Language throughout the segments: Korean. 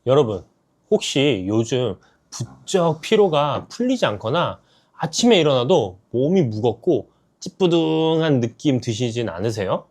여러분, 혹시 요즘 부쩍 피로가 풀리지 않거나 아침에 일어나도 몸이 무겁고 찌뿌둥한 느낌 드시진 않으세요?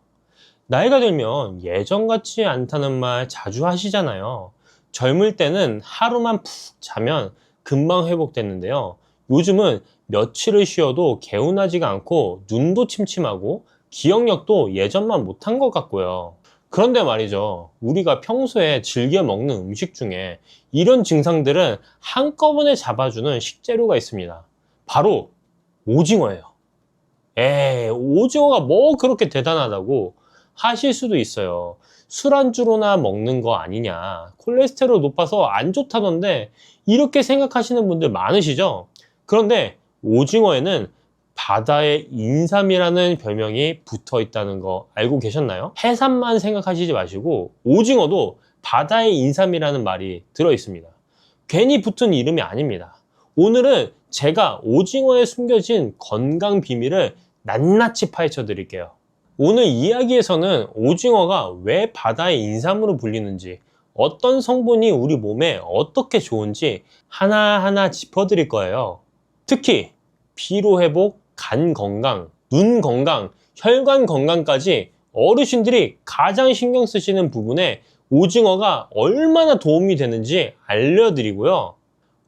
나이가 들면 예전 같지 않다는 말 자주 하시잖아요. 젊을 때는 하루만 푹 자면 금방 회복됐는데요. 요즘은 며칠을 쉬어도 개운하지가 않고 눈도 침침하고 기억력도 예전만 못한 것 같고요. 그런데 말이죠. 우리가 평소에 즐겨 먹는 음식 중에 이런 증상들은 한꺼번에 잡아주는 식재료가 있습니다. 바로 오징어예요. 오징어가 뭐 그렇게 대단하다고 하실 수도 있어요. 술안주로나 먹는 거 아니냐. 콜레스테롤 높아서 안 좋다던데 이렇게 생각하시는 분들 많으시죠? 그런데 오징어에는 바다의 인삼이라는 별명이 붙어 있다는 거 알고 계셨나요? 해산만 생각하시지 마시고 오징어도 바다의 인삼이라는 말이 들어 있습니다. 괜히 붙은 이름이 아닙니다. 오늘은 제가 오징어에 숨겨진 건강 비밀을 낱낱이 파헤쳐 드릴게요. 오늘 이야기에서는 오징어가 왜 바다의 인삼으로 불리는지, 어떤 성분이 우리 몸에 어떻게 좋은지 하나하나 짚어드릴 거예요. 특히 피로회복, 간 건강, 눈 건강, 혈관 건강까지 어르신들이 가장 신경 쓰시는 부분에 오징어가 얼마나 도움이 되는지 알려드리고요.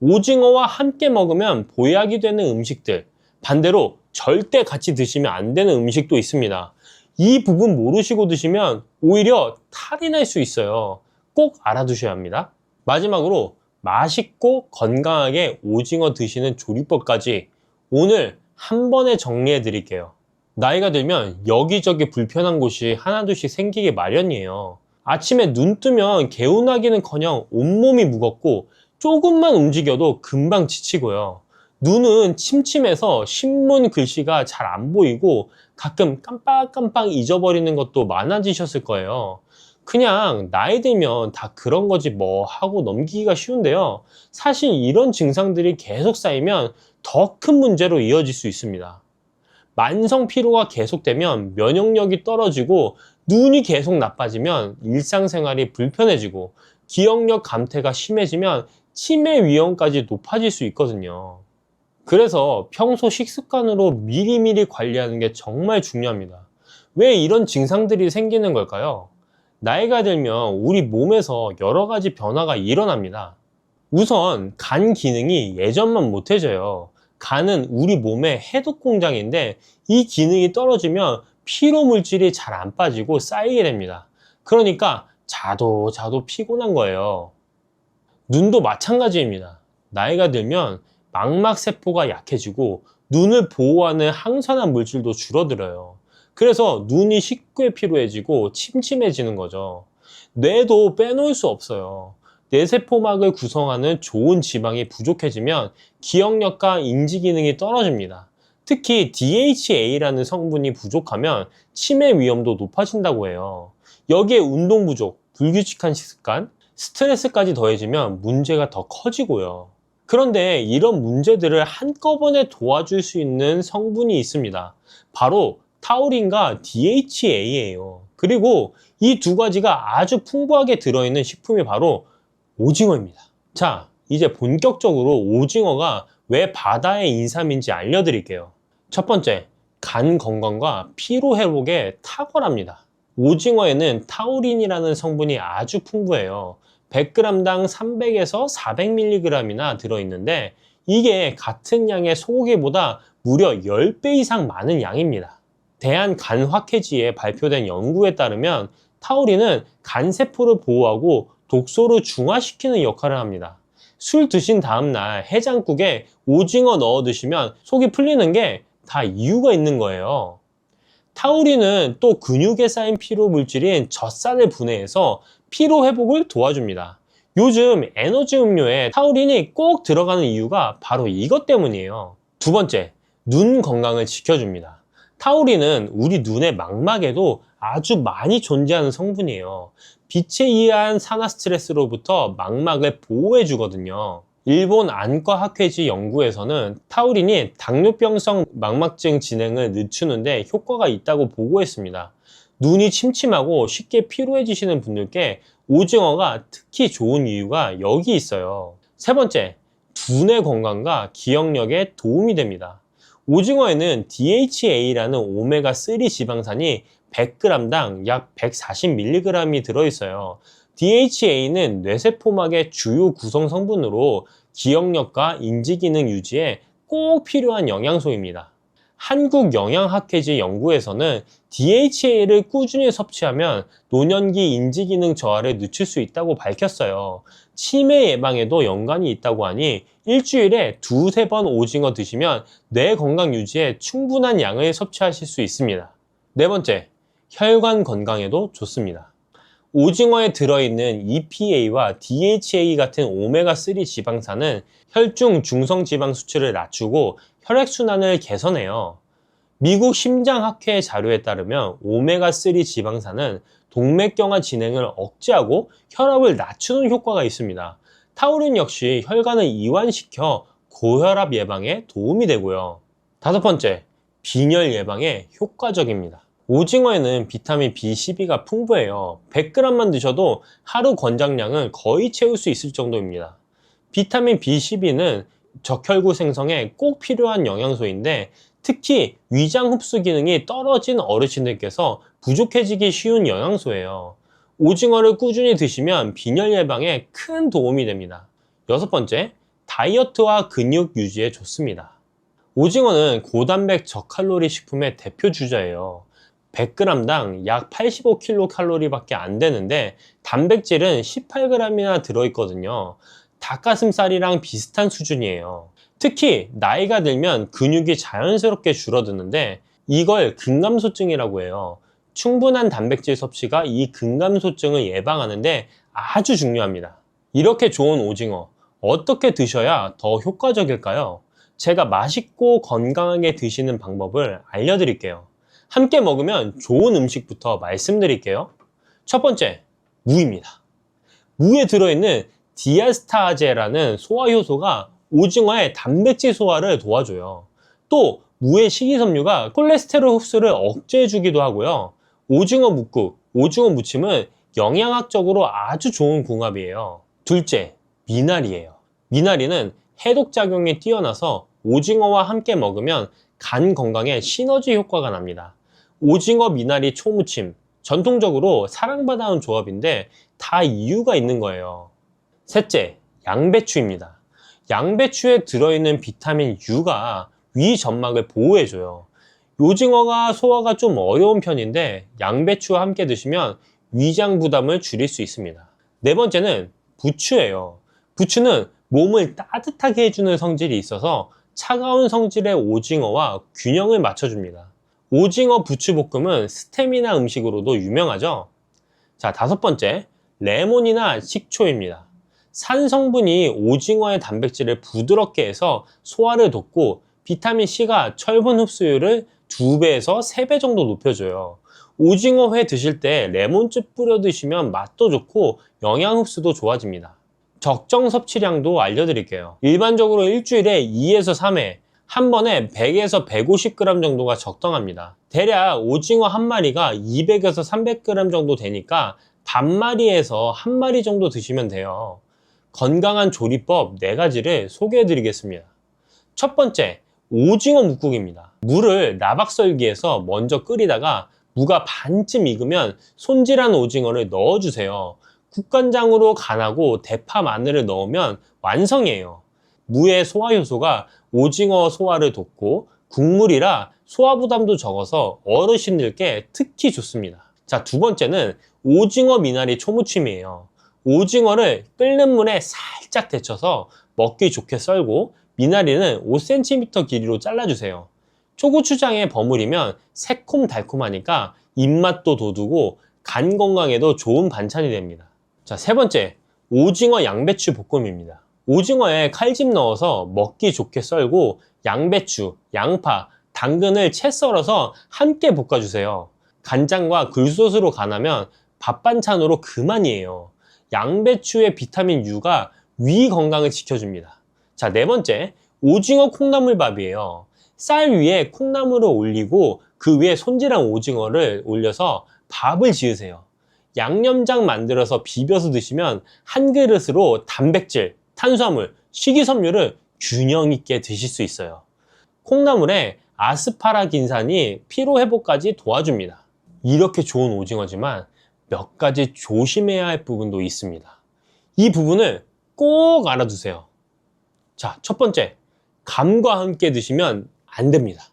오징어와 함께 먹으면 보약이 되는 음식들, 반대로 절대 같이 드시면 안 되는 음식도 있습니다. 이 부분 모르시고 드시면 오히려 탈이 날 수 있어요. 꼭 알아두셔야 합니다. 마지막으로 맛있고 건강하게 오징어 드시는 조리법까지 오늘 한 번에 정리해 드릴게요. 나이가 들면 여기저기 불편한 곳이 하나둘씩 생기게 마련이에요. 아침에 눈 뜨면 개운하기는커녕 온몸이 무겁고 조금만 움직여도 금방 지치고요. 눈은 침침해서 신문 글씨가 잘 안 보이고 가끔 깜빡깜빡 잊어버리는 것도 많아지셨을 거예요. 그냥 나이 들면 다 그런 거지 뭐 하고 넘기기가 쉬운데요. 사실 이런 증상들이 계속 쌓이면 더 큰 문제로 이어질 수 있습니다. 만성 피로가 계속되면 면역력이 떨어지고 눈이 계속 나빠지면 일상생활이 불편해지고 기억력 감퇴가 심해지면 치매 위험까지 높아질 수 있거든요. 그래서 평소 식습관으로 미리미리 관리하는 게 정말 중요합니다. 왜 이런 증상들이 생기는 걸까요? 나이가 들면 우리 몸에서 여러 가지 변화가 일어납니다. 우선 간 기능이 예전만 못해져요. 간은 우리 몸의 해독 공장인데 이 기능이 떨어지면 피로 물질이 잘 안 빠지고 쌓이게 됩니다. 그러니까 자도 피곤한 거예요. 눈도 마찬가지입니다. 나이가 들면 망막 세포가 약해지고 눈을 보호하는 항산화 물질도 줄어들어요. 그래서 눈이 쉽게 피로해지고 침침해지는 거죠. 뇌도 빼놓을 수 없어요. 뇌세포막을 구성하는 좋은 지방이 부족해지면 기억력과 인지 기능이 떨어집니다. 특히 DHA라는 성분이 부족하면 치매 위험도 높아진다고 해요. 여기에 운동 부족, 불규칙한 식습관, 스트레스까지 더해지면 문제가 더 커지고요. 그런데 이런 문제들을 한꺼번에 도와줄 수 있는 성분이 있습니다. 바로 타우린과 DHA예요. 그리고 이 두 가지가 아주 풍부하게 들어있는 식품이 바로 오징어입니다. 자, 이제 본격적으로 오징어가 왜 바다의 인삼인지 알려드릴게요. 첫 번째, 간 건강과 피로 회복에 탁월합니다. 오징어에는 타우린이라는 성분이 아주 풍부해요. 100g당 300에서 400mg이나 들어있는데 이게 같은 양의 소고기보다 무려 10배 이상 많은 양입니다. 대한간학회지에 발표된 연구에 따르면 타우린은 간세포를 보호하고 독소를 중화시키는 역할을 합니다. 술 드신 다음날 해장국에 오징어 넣어 드시면 속이 풀리는 게 다 이유가 있는 거예요. 타우린은 또 근육에 쌓인 피로 물질인 젖살을 분해해서 피로 회복을 도와줍니다. 요즘 에너지 음료에 타우린이 꼭 들어가는 이유가 바로 이것 때문이에요. 두 번째, 눈 건강을 지켜줍니다. 타우린은 우리 눈의 망막에도 아주 많이 존재하는 성분이에요. 빛에 의한 산화 스트레스로부터 망막을 보호해 주거든요. 일본 안과학회지 연구에서는 타우린이 당뇨병성 망막증 진행을 늦추는데 효과가 있다고 보고했습니다. 눈이 침침하고 쉽게 피로해지시는 분들께 오징어가 특히 좋은 이유가 여기 있어요. 세 번째, 두뇌 건강과 기억력에 도움이 됩니다. 오징어에는 DHA라는 오메가3 지방산이 100g당 약 140mg이 들어있어요. DHA는 뇌세포막의 주요 구성 성분으로 기억력과 인지기능 유지에 꼭 필요한 영양소입니다. 한국영양학회지 연구에서는 DHA를 꾸준히 섭취하면 노년기 인지기능 저하를 늦출 수 있다고 밝혔어요. 치매 예방에도 연관이 있다고 하니 일주일에 두세 번 오징어 드시면 뇌 건강 유지에 충분한 양을 섭취하실 수 있습니다. 네 번째, 혈관 건강에도 좋습니다. 오징어에 들어있는 EPA와 DHA 같은 오메가3 지방산은 혈중 중성지방 수치를 낮추고 혈액순환을 개선해요. 미국 심장학회 자료에 따르면 오메가3 지방산은 동맥경화 진행을 억제하고 혈압을 낮추는 효과가 있습니다. 타우린 역시 혈관을 이완시켜 고혈압 예방에 도움이 되고요. 다섯 번째, 빈혈 예방에 효과적입니다. 오징어에는 비타민 B12가 풍부해요. 100g만 드셔도 하루 권장량을 거의 채울 수 있을 정도입니다. 비타민 B12는 적혈구 생성에 꼭 필요한 영양소인데 특히 위장 흡수 기능이 떨어진 어르신들께서 부족해지기 쉬운 영양소예요. 오징어를 꾸준히 드시면 빈혈 예방에 큰 도움이 됩니다. 여섯 번째, 다이어트와 근육 유지에 좋습니다. 오징어는 고단백 저칼로리 식품의 대표 주자예요. 100g당 약 85kcal 밖에 안 되는데 단백질은 18g이나 들어있거든요. 닭가슴살이랑 비슷한 수준이에요. 특히 나이가 들면 근육이 자연스럽게 줄어드는데 이걸 근감소증이라고 해요. 충분한 단백질 섭취가 이 근감소증을 예방하는데 아주 중요합니다. 이렇게 좋은 오징어 어떻게 드셔야 더 효과적일까요? 제가 맛있고 건강하게 드시는 방법을 알려드릴게요. 함께 먹으면 좋은 음식부터 말씀드릴게요. 첫 번째, 무입니다. 무에 들어있는 디아스타제라는 소화 효소가 오징어의 단백질 소화를 도와줘요. 또 무의 식이섬유가 콜레스테롤 흡수를 억제해주기도 하고요. 오징어 묵국, 오징어 무침은 영양학적으로 아주 좋은 궁합이에요. 둘째, 미나리예요. 미나리는 해독작용이 뛰어나서 오징어와 함께 먹으면 간 건강에 시너지 효과가 납니다. 오징어 미나리 초무침, 전통적으로 사랑받아온 조합인데 다 이유가 있는 거예요. 셋째, 양배추입니다. 양배추에 들어있는 비타민 U가 위 점막을 보호해줘요. 오징어가 소화가 좀 어려운 편인데 양배추와 함께 드시면 위장 부담을 줄일 수 있습니다. 네 번째는 부추예요. 부추는 몸을 따뜻하게 해주는 성질이 있어서 차가운 성질의 오징어와 균형을 맞춰줍니다. 오징어 부추볶음은 스테미나 음식으로도 유명하죠. 자, 다섯 번째, 레몬이나 식초입니다. 산 성분이 오징어의 단백질을 부드럽게 해서 소화를 돕고 비타민C가 철분 흡수율을 2배에서 3배 정도 높여줘요. 오징어 회 드실 때 레몬즙 뿌려 드시면 맛도 좋고 영양 흡수도 좋아집니다. 적정 섭취량도 알려드릴게요. 일반적으로 일주일에 2에서 3회, 한 번에 100에서 150g 정도가 적당합니다. 대략 오징어 한 마리가 200에서 300g 정도 되니까 반마리에서 한 마리 정도 드시면 돼요. 건강한 조리법 4가지를 소개해 드리겠습니다. 첫 번째, 오징어 묵국입니다. 물을 나박썰기에서 먼저 끓이다가 무가 반쯤 익으면 손질한 오징어를 넣어주세요. 국간장으로 간하고 대파 마늘을 넣으면 완성이에요. 무의 소화 효소가 오징어 소화를 돕고 국물이라 소화 부담도 적어서 어르신들께 특히 좋습니다. 자, 두 번째는 오징어 미나리 초무침이에요. 오징어를 끓는 물에 살짝 데쳐서 먹기 좋게 썰고 미나리는 5cm 길이로 잘라주세요. 초고추장에 버무리면 새콤달콤하니까 입맛도 돋우고 간 건강에도 좋은 반찬이 됩니다. 자, 세 번째, 오징어 양배추 볶음입니다. 오징어에 칼집 넣어서 먹기 좋게 썰고 양배추, 양파, 당근을 채 썰어서 함께 볶아주세요. 간장과 굴소스로 간하면 밥 반찬으로 그만이에요. 양배추의 비타민 U가 위 건강을 지켜줍니다. 자, 네 번째, 오징어 콩나물밥이에요. 쌀 위에 콩나물을 올리고 그 위에 손질한 오징어를 올려서 밥을 지으세요. 양념장 만들어서 비벼서 드시면 한 그릇으로 단백질, 탄수화물, 식이섬유를 균형 있게 드실 수 있어요. 콩나물에 아스파라긴산이 피로회복까지 도와줍니다. 이렇게 좋은 오징어지만 몇 가지 조심해야 할 부분도 있습니다. 이 부분을 꼭 알아두세요. 자, 첫 번째, 감과 함께 드시면 안 됩니다.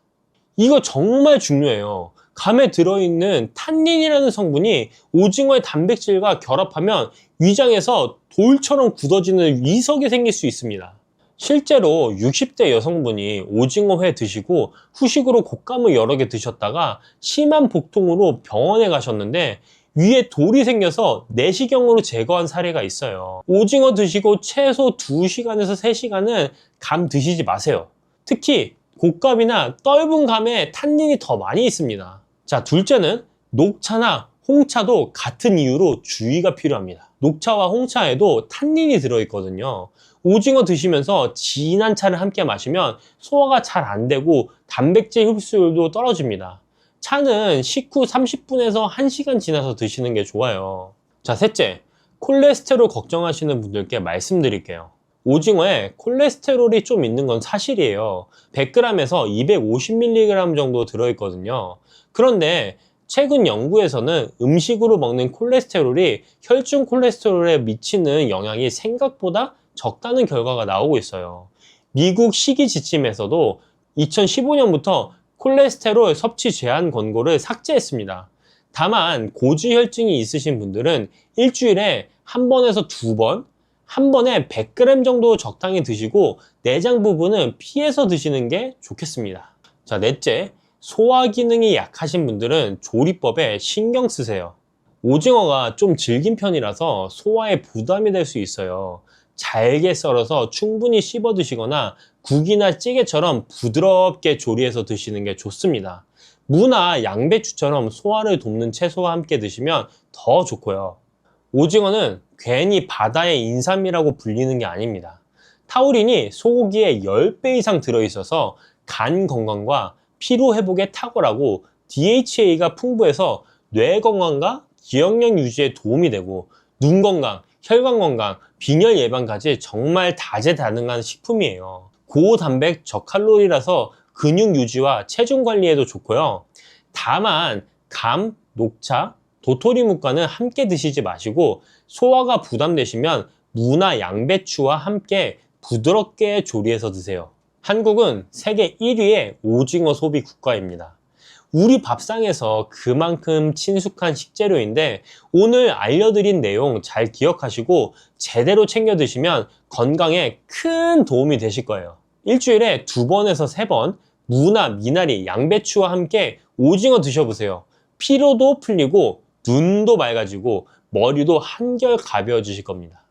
이거 정말 중요해요. 감에 들어있는 탄닌이라는 성분이 오징어의 단백질과 결합하면 위장에서 돌처럼 굳어지는 위석이 생길 수 있습니다. 실제로 60대 여성분이 오징어회 드시고 후식으로 곶감을 여러 개 드셨다가 심한 복통으로 병원에 가셨는데 위에 돌이 생겨서 내시경으로 제거한 사례가 있어요. 오징어 드시고 최소 2시간에서 3시간은 감 드시지 마세요. 특히 곶감이나 떫은 감에 탄닌이 더 많이 있습니다. 자, 둘째는 녹차나 홍차도 같은 이유로 주의가 필요합니다. 녹차와 홍차에도 탄닌이 들어있거든요. 오징어 드시면서 진한 차를 함께 마시면 소화가 잘 안 되고 단백질 흡수율도 떨어집니다. 차는 식후 30분에서 1시간 지나서 드시는 게 좋아요. 자, 셋째, 콜레스테롤 걱정하시는 분들께 말씀드릴게요. 오징어에 콜레스테롤이 좀 있는 건 사실이에요. 100g에서 250mg 정도 들어있거든요. 그런데 최근 연구에서는 음식으로 먹는 콜레스테롤이 혈중 콜레스테롤에 미치는 영향이 생각보다 적다는 결과가 나오고 있어요. 미국 식이지침에서도 2015년부터 콜레스테롤 섭취 제한 권고를 삭제했습니다. 다만 고지혈증이 있으신 분들은 일주일에 한 번에서 2번, 한 번에 100g 정도 적당히 드시고 내장 부분은 피해서 드시는 게 좋겠습니다. 자, 넷째, 소화 기능이 약하신 분들은 조리법에 신경 쓰세요. 오징어가 좀 질긴 편이라서 소화에 부담이 될 수 있어요. 잘게 썰어서 충분히 씹어 드시거나 국이나 찌개처럼 부드럽게 조리해서 드시는 게 좋습니다. 무나 양배추처럼 소화를 돕는 채소와 함께 드시면 더 좋고요. 오징어는 괜히 바다의 인삼이라고 불리는 게 아닙니다. 타우린이 소고기의 10배 이상 들어있어서 간 건강과 피로 회복에 탁월하고 DHA가 풍부해서 뇌 건강과 기억력 유지에 도움이 되고 눈 건강, 혈관 건강, 빈혈 예방까지 정말 다재다능한 식품이에요. 고단백 저칼로리라서 근육 유지와 체중 관리에도 좋고요. 다만 감, 녹차, 도토리묵과는 함께 드시지 마시고 소화가 부담되시면 무나 양배추와 함께 부드럽게 조리해서 드세요. 한국은 세계 1위의 오징어 소비 국가입니다. 우리 밥상에서 그만큼 친숙한 식재료인데 오늘 알려드린 내용 잘 기억하시고 제대로 챙겨 드시면 건강에 큰 도움이 되실 거예요. 일주일에 2번에서 3번 무나 미나리, 양배추와 함께 오징어 드셔보세요. 피로도 풀리고 눈도 맑아지고 머리도 한결 가벼워지실 겁니다.